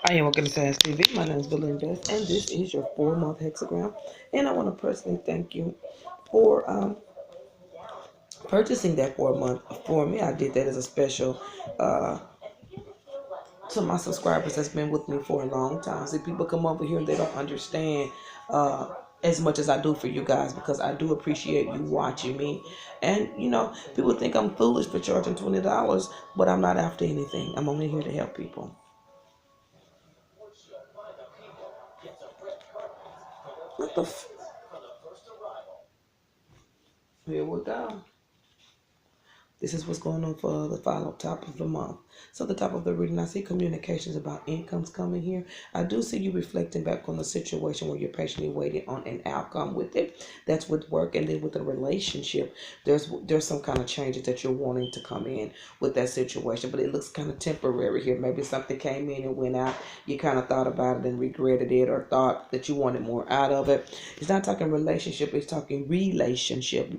I am Welcome to Science TV. My name is Belinda, and this is your 4-month hexagram. And I want to personally thank you for purchasing that 4 month for me. I did that as a special uh, to my subscribers that's been with me for a long time. See, people come over here and they don't understand as much as I do for you guys because I do appreciate you watching me. And people think I'm foolish for charging $20, but I'm not after anything. I'm only here to help people. What the? Here we go. This is what's going on for the final top of the month. So the top of the reading, I see communications about incomes coming here. I do see you reflecting back on the situation where you're patiently waiting on an outcome with it. That's with work, and then with a relationship. There's some kind of changes that you're wanting to come in with that situation, but it looks kind of temporary here. Maybe something came in and went out. You kind of thought about it and regretted it, or thought that you wanted more out of it. It's not talking relationship. It's talking relationship.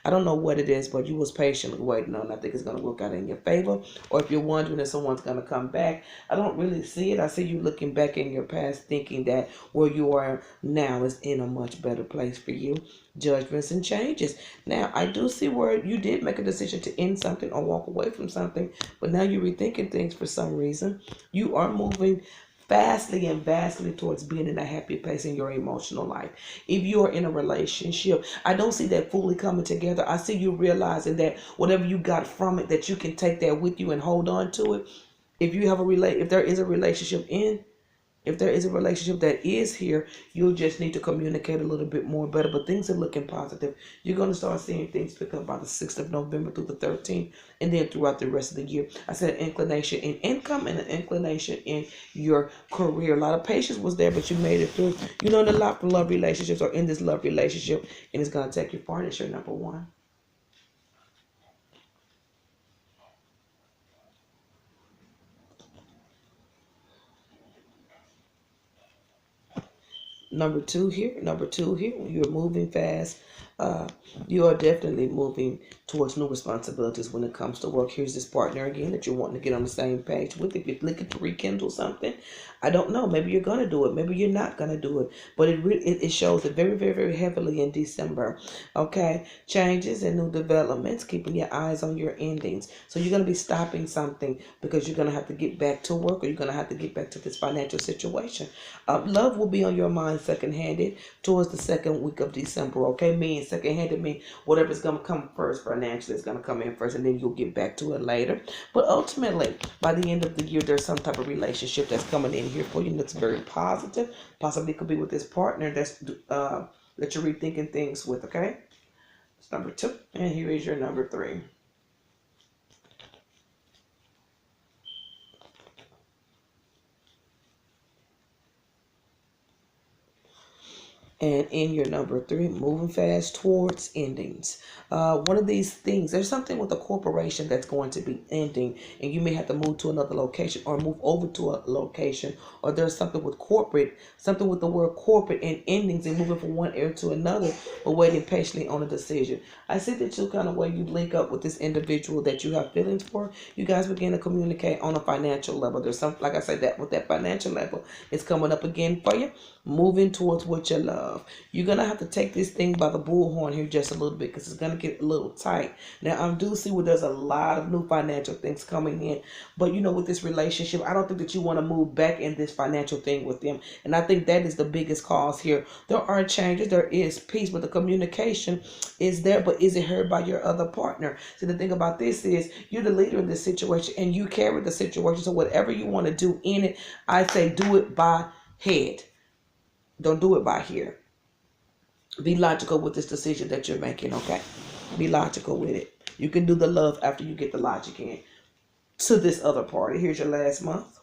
I don't know what it is, but you was patiently waiting on. I think it's going to work out in your favor. Or if you're wondering if someone's going to come back, I don't really see it. I see you looking back in your past thinking that where you are now is in a much better place for you. Judgments and changes. Now, I do see where you did make a decision to end something or walk away from something, but now you're rethinking things for some reason. You are moving fastly and vastly towards being in a happy place in your emotional life. If you are in a relationship, I don't see that fully coming together. I see you realizing that whatever you got from it, that you can take that with you and hold on to it. If there is a relationship in if there is a relationship that is here, you'll just need to communicate a little bit more better. But things are looking positive. You're going to start seeing things pick up by the 6th of November through the 13th, and then throughout the rest of the year. I said an inclination in income and an inclination in your career. A lot of patience was there, but you made it through. You learned a lot from love relationships or in this love relationship, and it's going to take you far. And it's your number one. Number two here, you're moving fast. uh, you are definitely moving towards new responsibilities when it comes to work. Here's this partner again that you're wanting to get on the same page with. If you're looking to rekindle something, I don't know, maybe you're going to do it, maybe you're not going to do it, but it shows it very, very, very heavily in December. Okay, changes and new developments, keeping your eyes on your endings. So you're going to be stopping something because you're going to have to get back to work, or you're going to have to get back to this financial situation. Love will be on your mind second-handed towards the second week of December. Okay, means second-handed means whatever's going to come first financially is going to come in first, and then you'll get back to it later. But ultimately, by the end of the year, there's some type of relationship that's coming in here for you, and that's very positive. Possibly could be with this partner that you're rethinking things with. Okay, it's number two, and here is your number three. And in your number three, moving fast towards endings. One of these things, there's something with a corporation that's going to be ending, and you may have to move to another location or move over to a location, or there's something with the word corporate and endings and moving from one area to another, but waiting patiently on a decision. I see that you kind of where you link up with this individual that you have feelings for. You guys begin to communicate on a financial level. There's something, like I said, that with that financial level, it's coming up again for you, moving towards what you love. You're gonna have to take this thing by the bullhorn here just a little bit, because it's gonna get a little tight. Now, I do see where there's a lot of new financial things coming in, but with this relationship, I don't think that you want to move back in this financial thing with them, and I think that is the biggest cause here. There are changes, there is peace, but the communication is there, but is it heard by your other partner? See, the thing about this is you're the leader in this situation, and you carry the situation. So whatever you want to do in it, I say do it by head. Don't do it by here. Be logical with this decision that you're making, okay? Be logical with it. You can do the love after you get the logic in. To this other party, here's your last month.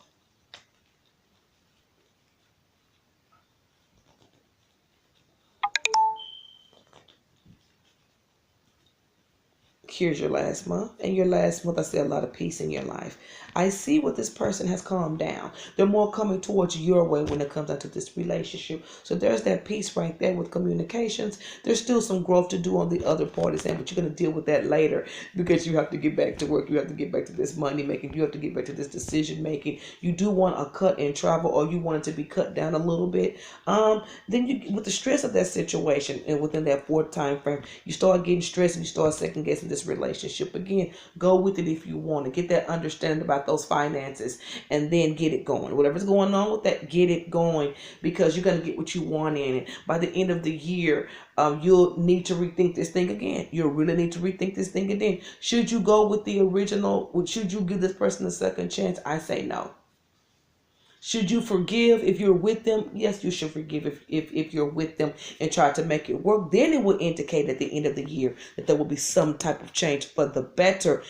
here's your last month. And your last month, I see a lot of peace in your life. I see what this person has calmed down. They're more coming towards your way when it comes down to this relationship. So there's that peace right there with communications. There's still some growth to do on the other parties, but you're going to deal with that later because you have to get back to work. You have to get back to this money making. You have to get back to this decision making. You do want a cut in travel, or you want it to be cut down a little bit. Then you, with the stress of that situation and within that 4th time frame, you start getting stressed and you start second guessing this relationship again. Go with it if you want to get that understanding about those finances, and then get it going. Whatever's going on with that, get it going, because you're going to get what you want in it. By the end of the year, you'll need to rethink this thing again. You'll really need to rethink this thing again. Should you go with the original? Should you give this person a second chance? I say no. Should you forgive if you're with them? Yes, you should forgive if you're with them and try to make it work. Then it will indicate at the end of the year that there will be some type of change for the better,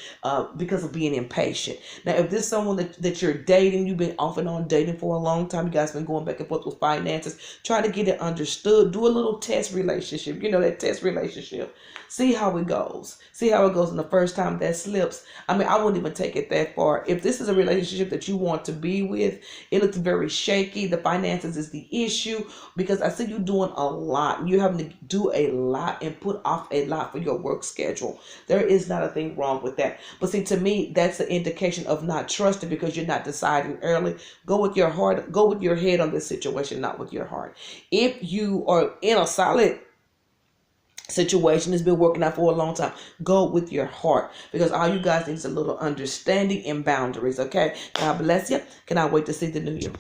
because of being impatient. Now, if this is someone that you're dating, you've been off and on dating for a long time, you guys been going back and forth with finances, try to get it understood. Do a little test relationship. You know, that test relationship. See how it goes. See how it goes. And the first time that slips, I mean, I wouldn't even take it that far. If this is a relationship that you want to be with, it looks very shaky. The finances is the issue, because I see you doing a lot. You're having to do a lot and put off a lot for your work schedule. There is not a thing wrong with that. But see, to me, that's an indication of not trusting, because you're not deciding early. Go with your heart. Go with your head on this situation, not with your heart. If you are in a solid situation has been working out for a long time, go with your heart, because all you guys need is a little understanding and boundaries. Okay, God bless you. Cannot wait to see the new year.